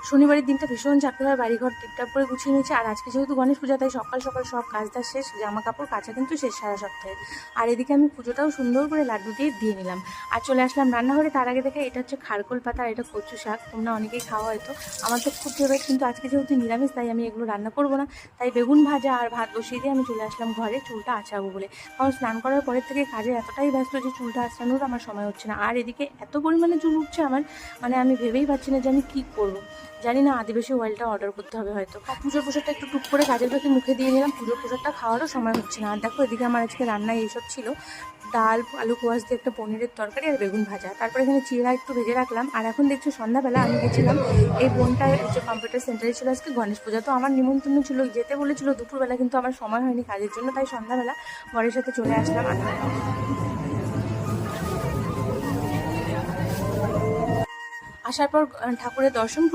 শনিবারের দিনটা ভীষণ চাপতে হয়, বাড়িঘর টিপটাপ করে গুছিয়ে নিয়েছি। আর আজকে যেহেতু গণেশ পূজা, তাই সকাল সকাল সব কাজটা শেষ, জামা কাপড় কাচা কিন্তু শেষ সারা সপ্তাহে। আর এদিকে আমি পুজোটাও সুন্দর করে লাড্ডু দিয়ে নিলাম আর চলে আসলাম রান্নাঘরে। তার আগে দেখে এটা হচ্ছে খারকোল পাতা আর এটা কচু শাক, তোমরা অনেকেই খাওয়া হয়তো, আমার তো খুব ফেভারিট। কিন্তু আজকে যেহেতু নিরামিষ, তাই আমি এগুলো রান্না করবো না। তাই বেগুন ভাজা আর ভাত বসিয়ে দিয়ে আমি চলে আসলাম ঘরে চুলটা আঁচড়াবো বলে। কারণ স্নান করার পরের থেকে কাজে এতটাই ব্যস্ত যে চুলটা আঁচড়ানোর আমার সময় হচ্ছে না। আর এদিকে এত পরিমাণে চুল উঠছে আমার, মানে আমি ভেবেই পাচ্ছি না যে আমি কী করবো। জানি না, আদিবাসী অয়েলটা অর্ডার করতে হবে হয়তো। আর পুজোর প্রসাদটা একটু টুক করে কাজের ফাঁকে মুখে দিয়ে নিলাম, পুজোর প্রসাদটা খাওয়ারও সময় হচ্ছে না। আর দেখো এদিকে আমার আজকে রান্নায় এইসব ছিল, ডাল, আলু কোয়াশ দিয়ে একটা পনিরের তরকারি আর বেগুন ভাজা। তারপরে এখানে চিড়া একটু ভেজে রাখলাম। আর এখন দেখছো সন্ধ্যাবেলা আমি গেছিলাম, এই বোনটার যে কম্পিউটার সেন্টারে ছিল আজকে গণেশ পূজা, তো আমার নিমন্ত্রণ ছিল, যেতে বলেছিল দুপুরবেলা, কিন্তু আমার সময় হয়নি কাজের জন্য, তাই সন্ধ্যাবেলা বরের সাথে চলে আসলাম। আসার পর ঠাকুরের দর্শন